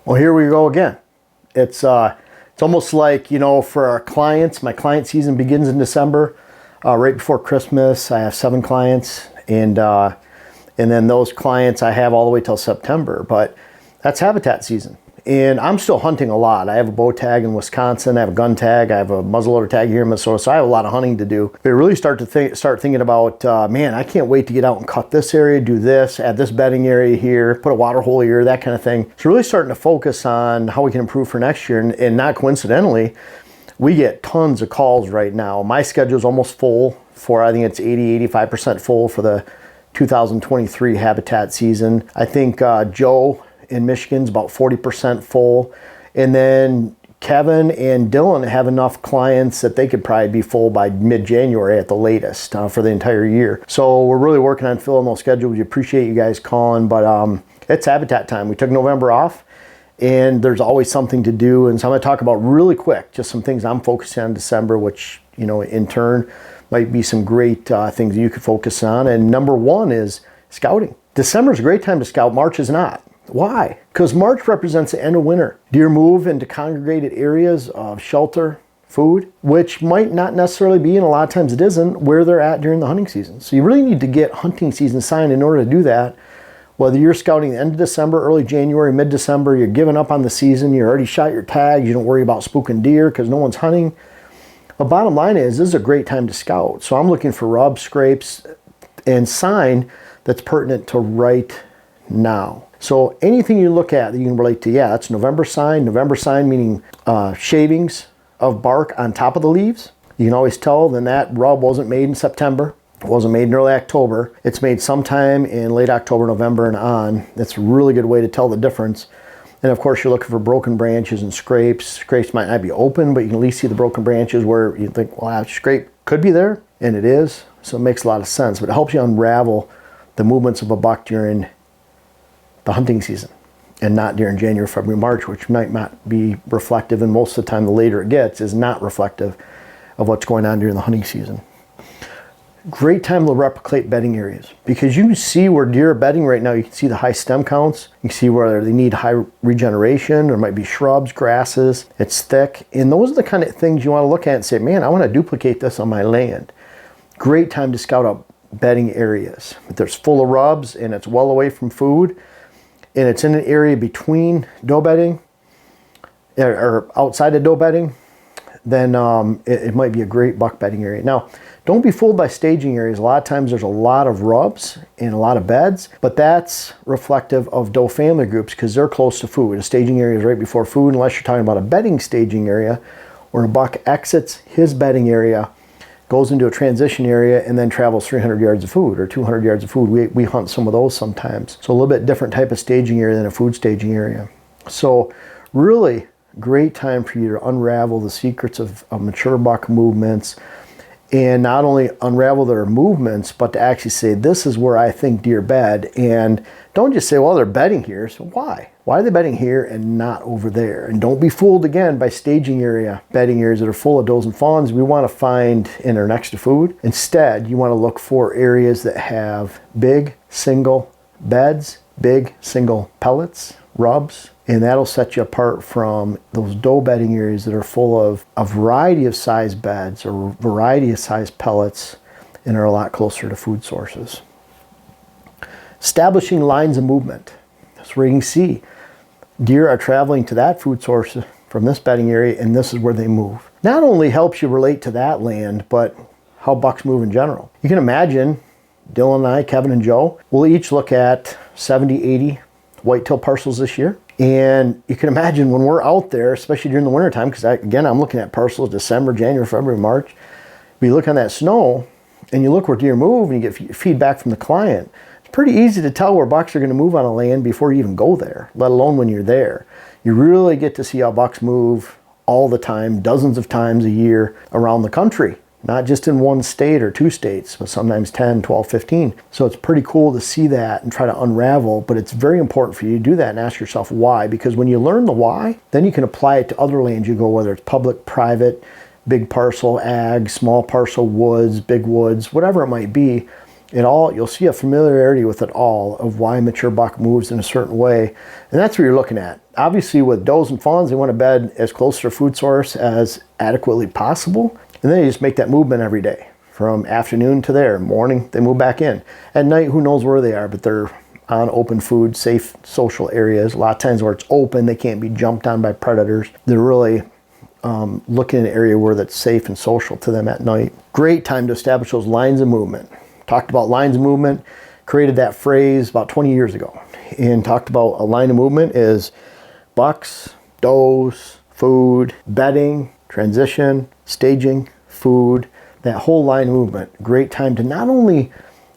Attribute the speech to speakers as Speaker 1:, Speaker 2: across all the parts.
Speaker 1: Well, here we go again. It's almost like, you know, for our clients, my client season begins in December, right before Christmas. I have 7 clients, and then those clients I have all the way till September. But that's habitat season, and I'm still hunting a lot. I have a bow tag in Wisconsin, I have a gun tag, I have a muzzleloader tag here in Minnesota, so I have a lot of hunting to do. But I really start thinking about, man, I can't wait to get out and cut this area, do this, add this bedding area here, put a water hole here, that kind of thing. So really starting to focus on how we can improve for next year, and not coincidentally, we get tons of calls right now. My schedule is almost full for, I think it's 80-85% full for the 2023 habitat season. I think Joe in Michigan's about 40% full, and then Kevin and Dylan have enough clients that they could probably be full by mid-January at the latest for the entire year. So we're really working on filling those schedules. We appreciate you guys calling, but it's habitat time. We took November off, and there's always something to do. And so I'm going to talk about really quick just some things I'm focusing on in December, which, you know, in turn might be some great things you could focus on. And number one is scouting. December is a great time to scout. March is not. Why? Because March represents the end of winter. Deer move into congregated areas of shelter, food, which might not necessarily be, and a lot of times it isn't, where they're at during the hunting season. So you really need to get hunting season signed in order to do that. Whether you're scouting the end of December, early January, mid-December, you're giving up on the season, you already shot your tags, you don't worry about spooking deer because no one's hunting. The bottom line is, this is a great time to scout. So I'm looking for rubs, scrapes, and sign that's pertinent to right now. So anything you look at that you can relate to, yeah, that's November sign. November sign meaning shavings of bark on top of the leaves. You can always tell then that rub wasn't made in September. It wasn't made in early October. It's made sometime in late October, November, and on. That's a really good way to tell the difference. And of course, you're looking for broken branches and scrapes. Scrapes might not be open, but you can at least see the broken branches where you think, well, that scrape could be there, and it is. So it makes a lot of sense. But it helps you unravel the movements of a buck during the hunting season, and not during January, February, March, which might not be reflective, and most of the time the later it gets is not reflective of what's going on during the hunting season. Great time to replicate bedding areas, because you can see where deer are bedding right now. You can see the high stem counts. You can see where they need high regeneration. There might be shrubs, grasses. It's thick, and those are the kind of things you want to look at and say, man, I want to duplicate this on my land. Great time to scout out bedding areas. If there's full of rubs and it's well away from food, and it's in an area between doe bedding or outside of doe bedding, then it might be a great buck bedding area. Now, don't be fooled by staging areas. A lot of times there's a lot of rubs and a lot of beds, but that's reflective of doe family groups because they're close to food. A staging area is right before food, unless you're talking about a bedding staging area where a buck exits his bedding area, goes into a transition area, and then travels 300 yards of food or 200 yards of food. We hunt some of those sometimes. So a little bit different type of staging area than a food staging area. So really great time for you to unravel the secrets of mature buck movements, and not only unravel their movements, but to actually say, this is where I think deer bed. And don't just say, well, they're bedding here. So why? Why are they bedding here and not over there? And don't be fooled again by staging area, bedding areas that are full of does and fawns we want to find in or next to food. Instead, you want to look for areas that have big single beds, big single pellets, rubs, and that'll set you apart from those doe bedding areas that are full of a variety of size beds or a variety of size pellets and are a lot closer to food sources. Establishing lines of movement. That's where you can see deer are traveling to that food source from this bedding area, and this is where they move. Not only helps you relate to that land, but how bucks move in general. You can imagine Dylan and I, Kevin and Joe, we'll each look at 70, 80 whitetail parcels this year. And you can imagine when we're out there, especially during the wintertime, because again, I'm looking at parcels December, January, February, March. We look on that snow and you look where deer move and you get feedback from the client. It's pretty easy to tell where bucks are going to move on a land before you even go there, let alone when you're there. You really get to see how bucks move all the time, dozens of times a year around the country. Not just in one state or 2 states, but sometimes 10, 12, 15. So it's pretty cool to see that and try to unravel, but it's very important for you to do that and ask yourself why, because when you learn the why, then you can apply it to other lands you go, whether it's public, private, big parcel, ag, small parcel, woods, big woods, whatever it might be. You'll see a familiarity with it all of why a mature buck moves in a certain way. And that's what you're looking at. Obviously with does and fawns, they want to bed as close to their food source as adequately possible. And then you just make that movement every day. From afternoon to there, morning, they move back in. At night, who knows where they are, but they're on open food, safe social areas. A lot of times where it's open, they can't be jumped on by predators. They're really looking at an area where that's safe and social to them at night. Great time to establish those lines of movement. Talked about lines of movement, created that phrase about 20 years ago, and talked about a line of movement is bucks, does, food, bedding, transition, staging, food, that whole line of movement. Great time to not only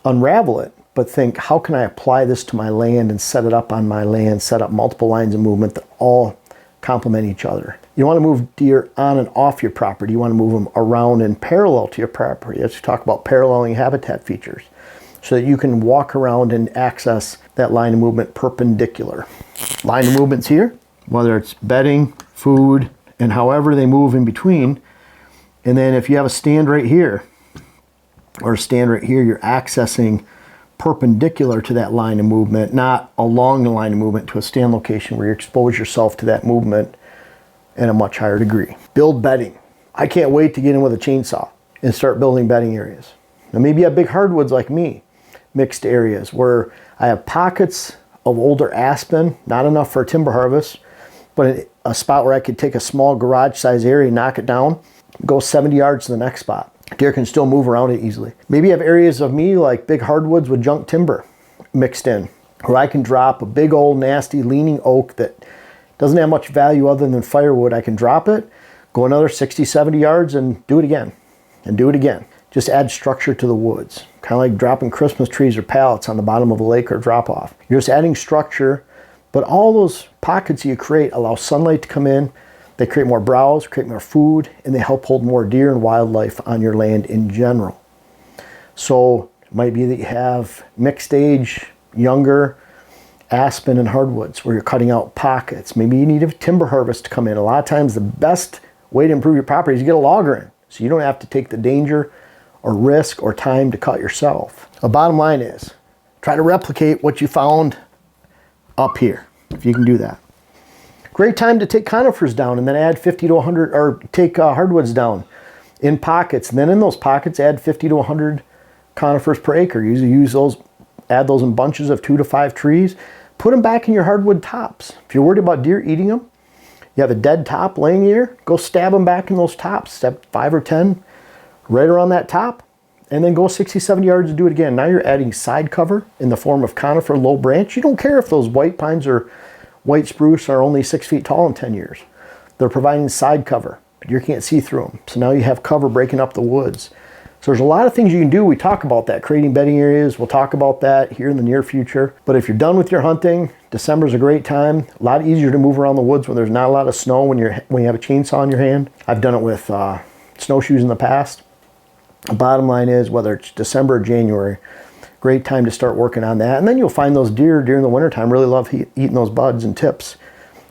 Speaker 1: unravel it, but think, how can I apply this to my land and set it up on my land, set up multiple lines of movement that all complement each other. You want to move deer on and off your property. You want to move them around and parallel to your property. Let's talk about paralleling habitat features so that you can walk around and access that line of movement perpendicular. Line of movements here, whether it's bedding, food, and however they move in between. And then if you have a stand right here or a stand right here, you're accessing perpendicular to that line of movement, not along the line of movement to a stand location where you expose yourself to that movement in a much higher degree. Build bedding. I can't wait to get in with a chainsaw and start building bedding areas. Now maybe you have big hardwoods like me, mixed areas where I have pockets of older aspen, not enough for a timber harvest, but a spot where I could take a small garage size area, knock it down, go 70 yards to the next spot. Deer can still move around it easily. Maybe you have areas of me like big hardwoods with junk timber mixed in, where I can drop a big old nasty leaning oak that doesn't have much value other than firewood. I can drop it, go another 60, 70 yards and do it again and do it again. Just add structure to the woods. Kind of like dropping Christmas trees or pallets on the bottom of a lake or drop off. You're just adding structure, but all those pockets you create allow sunlight to come in. They create more browse, create more food, and they help hold more deer and wildlife on your land in general. So it might be that you have mixed age, younger aspen and hardwoods where you're cutting out pockets. Maybe you need a timber harvest to come in. A lot of times the best way to improve your property is to get a logger in, so you don't have to take the danger or risk or time to cut yourself. The bottom line is, try to replicate what you found up here, if you can do that. Great time to take conifers down and then add 50 to 100, or take hardwoods down in pockets. And then in those pockets, add 50 to 100 conifers per acre. Usually use those, add those in bunches of 2 to 5 trees. Put them back in your hardwood tops. If you're worried about deer eating them, you have a dead top laying here, go stab them back in those tops. Step 5 or 10 right around that top, and then go 60, 70 yards and do it again. Now you're adding side cover in the form of conifer low branch. You don't care if those white pines or white spruce are only 6 feet tall in 10 years. They're providing side cover, but you can't see through them. So now you have cover breaking up the woods. So there's a lot of things you can do. We talk about that, creating bedding areas. We'll talk about that here in the near future. But if you're done with your hunting, December's a great time. A lot easier to move around the woods when there's not a lot of snow when you have a chainsaw in your hand. I've done it with snowshoes in the past. The bottom line is, whether it's December or January, great time to start working on that. And then you'll find those deer during the wintertime really love eating those buds and tips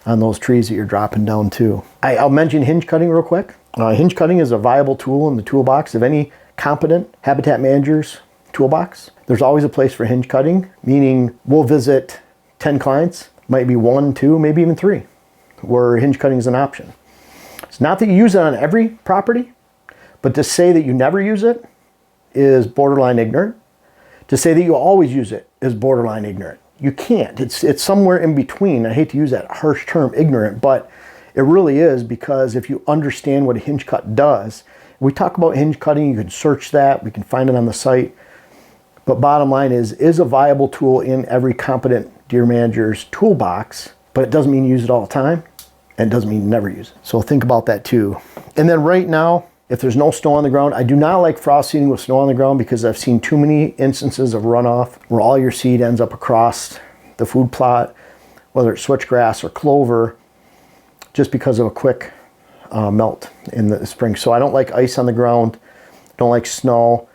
Speaker 1: on those trees that you're dropping down too. I'll mention hinge cutting real quick. Hinge cutting is a viable tool in the toolbox of any competent habitat manager's toolbox. There's always a place for hinge cutting, meaning we'll visit 10 clients, might be 1, 2, maybe even 3, where hinge cutting is an option. It's not that you use it on every property, but to say that you never use it is borderline ignorant. To say that you always use it is borderline ignorant. You can't. It's somewhere in between. I hate to use that harsh term, ignorant, but it really is, because if you understand what a hinge cut does, we talk about hinge cutting, you can search that, we can find it on the site. But bottom line is a viable tool in every competent deer manager's toolbox, but it doesn't mean you use it all the time, and it doesn't mean you never use it. So think about that too. And then right now, if there's no snow on the ground, I do not like frost seeding with snow on the ground, because I've seen too many instances of runoff where all your seed ends up across the food plot, whether it's switchgrass or clover, just because of a quick melt in the spring. So I don't like ice on the ground, don't like snow.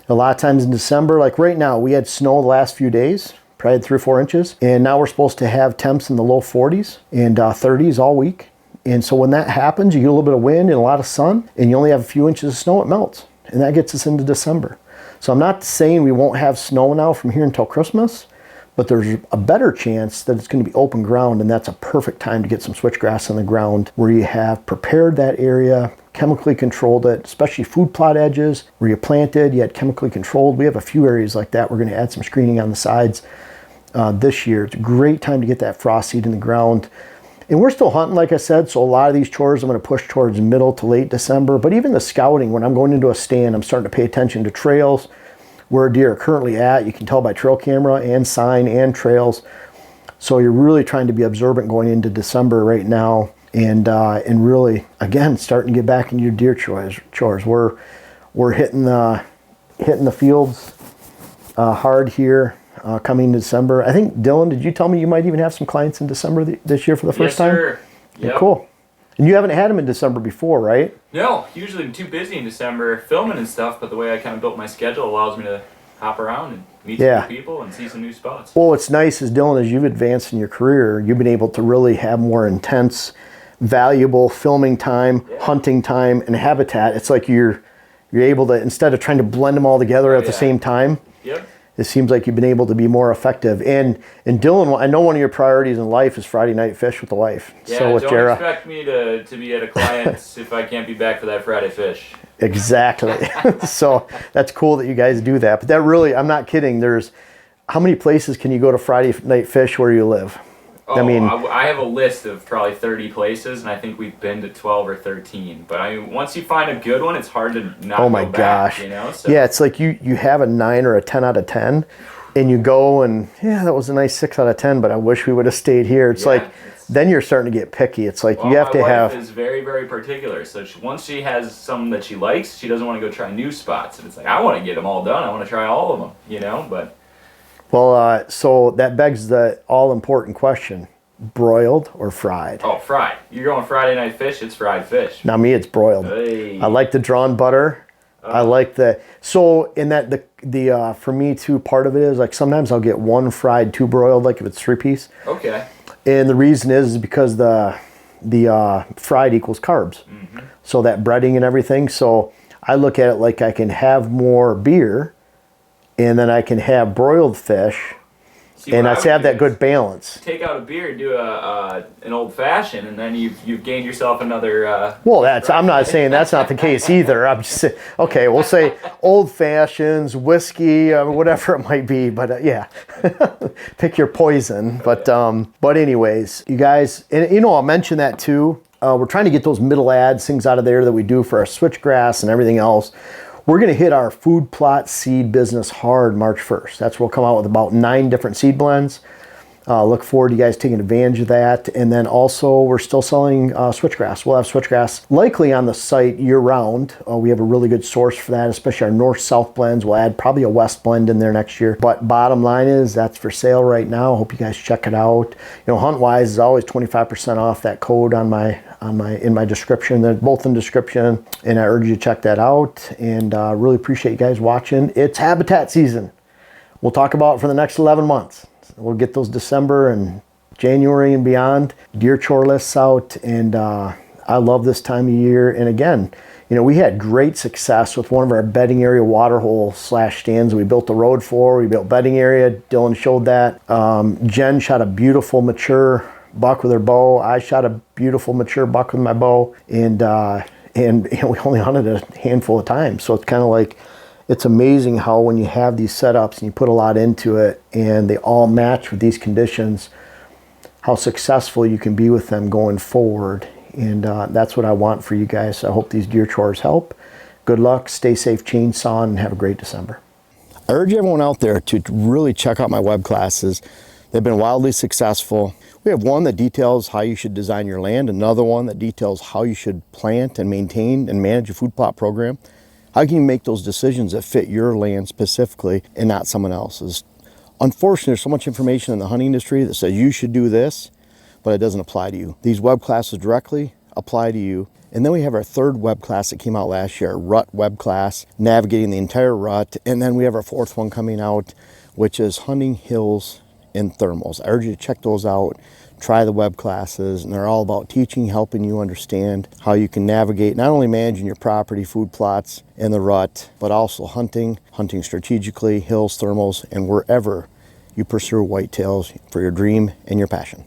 Speaker 1: A lot of times in December, like right now, we had snow the last few days, probably 3 or 4 inches, and now we're supposed to have temps in the low 40s and 30s all week. And so when that happens, you get a little bit of wind and a lot of sun, and you only have a few inches of snow, it melts. And that gets us into December. So I'm not saying we won't have snow now from here until Christmas, but there's a better chance that it's going to be open ground, and that's a perfect time to get some switchgrass on the ground where you have prepared that area, chemically controlled it, especially food plot edges where you planted, you had chemically controlled. We have a few areas like that. We're going to add some screening on the sides this year. It's a great time to get that frost seed in the ground. And we're still hunting, like I said, so a lot of these chores I'm going to push towards middle to late December. But even the scouting, when I'm going into a stand, I'm starting to pay attention to trails, where deer are currently at. You can tell by trail camera and sign and trails. So you're really trying to be observant going into December right now, and really, again, starting to get back into your deer chores. We're hitting the fields hard here coming December. I think, Dylan, did you tell me you might even have some clients in December this year for the first time?
Speaker 2: Yes, sir.
Speaker 1: Yeah,
Speaker 2: Yep.
Speaker 1: cool. And you haven't had them in December before, right?
Speaker 2: No, usually I'm too busy in December filming and stuff, but the way I kind of built my schedule allows me to hop around and meet some new people and see some new spots.
Speaker 1: Well, what's nice is, Dylan, as you've advanced in your career, you've been able to really have more intense, valuable filming time, hunting time, and habitat. It's like you're able to, instead of trying to blend them all together at the same time,
Speaker 2: Yep.
Speaker 1: it seems like you've been able to be more effective. And Dylan, I know one of your priorities in life is Friday night fish with the wife.
Speaker 2: Yeah,
Speaker 1: so with
Speaker 2: don't
Speaker 1: Jara,
Speaker 2: expect me to be at a client's if I can't be back for that Friday fish.
Speaker 1: exactly. So that's cool that you guys do that. But that really, I'm not kidding. How many places can you go to Friday night fish where you live?
Speaker 2: Oh, I have a list of probably 30 places, and I think we've been to 12 or 13. But I mean, once you find a good one, it's hard to not
Speaker 1: Oh my
Speaker 2: go back,
Speaker 1: gosh.
Speaker 2: you know? So,
Speaker 1: yeah, it's like you have a 9 or a 10 out of 10, and you go and, yeah, that was a nice 6 out of 10, but I wish we would have stayed here. It's like, then you're starting to get picky. It's like, you have to have...
Speaker 2: My wife is very, very particular. So once she has something that she likes, she doesn't want to go try new spots. And it's like, I want to get them all done. I want to try all of them, you know? But...
Speaker 1: Well, so that begs the all-important question. Broiled or fried?
Speaker 2: Oh, fried. You're going Friday night fish, it's fried fish.
Speaker 1: Now me, it's broiled.
Speaker 2: Hey.
Speaker 1: I like the drawn butter. I like so in that the for me too, part of it is like sometimes I'll get 1 fried, 2 broiled, like if it's 3-piece.
Speaker 2: Okay.
Speaker 1: And the reason is because the fried equals carbs. Mm-hmm. So that breading and everything. So I look at it like I can have more beer, and then I can have broiled fish. See, and I have that good balance.
Speaker 2: Take out a beer and do an old fashioned, and then you've gained yourself another.
Speaker 1: Well, I'm not saying that's not the case either. I'm just saying, okay, we'll say old fashions, whiskey, whatever it might be. But yeah, pick your poison. But anyways, you guys, and I'll mention that too. We're trying to get those middle ads, things out of there that we do for our switchgrass and everything else. We're going to hit our food plot seed business hard March 1st. That's where we'll come out with about 9 different seed blends. Look forward to you guys taking advantage of that. And then also we're still selling switchgrass. We'll have switchgrass likely on the site year round. We have a really good source for that, especially our north-south blends. We'll add probably a west blend in there next year. But bottom line is that's for sale right now. Hope you guys check it out. HuntWise is always 25% off. That code in my description. They're both in description, and I urge you to check that out. And really appreciate you guys watching. It's habitat season. We'll talk about it for the next 11 months. We'll get those December and January and beyond deer chore lists out, and I love this time of year. And again, we had great success with one of our bedding area waterhole / stands we built the road for. We built bedding area. Dylan showed that. Jen shot a beautiful mature buck with her bow. I shot a beautiful mature buck with my bow, and we only hunted a handful of times. So it's kind of like, it's amazing how when you have these setups and you put a lot into it and they all match with these conditions, how successful you can be with them going forward. And that's what I want for you guys. So I hope these deer chores help. Good luck, stay safe chainsawing, and have a great December. I urge everyone out there to really check out my web classes. They've been wildly successful. We have one that details how you should design your land, another one that details how you should plant and maintain and manage a food plot program. How can you make those decisions that fit your land specifically and not someone else's? Unfortunately, there's so much information in the hunting industry that says you should do this, but it doesn't apply to you. These web classes directly apply to you. And then we have our 3rd web class that came out last year, our rut web class, navigating the entire rut. And then we have our 4th one coming out, which is hunting hills and thermals. I urge you to check those out. try the web classes, and they're all about teaching, helping you understand how you can navigate not only managing your property, food plots, and the rut, but also hunting strategically, hills, thermals, and wherever you pursue whitetails for your dream and your passion.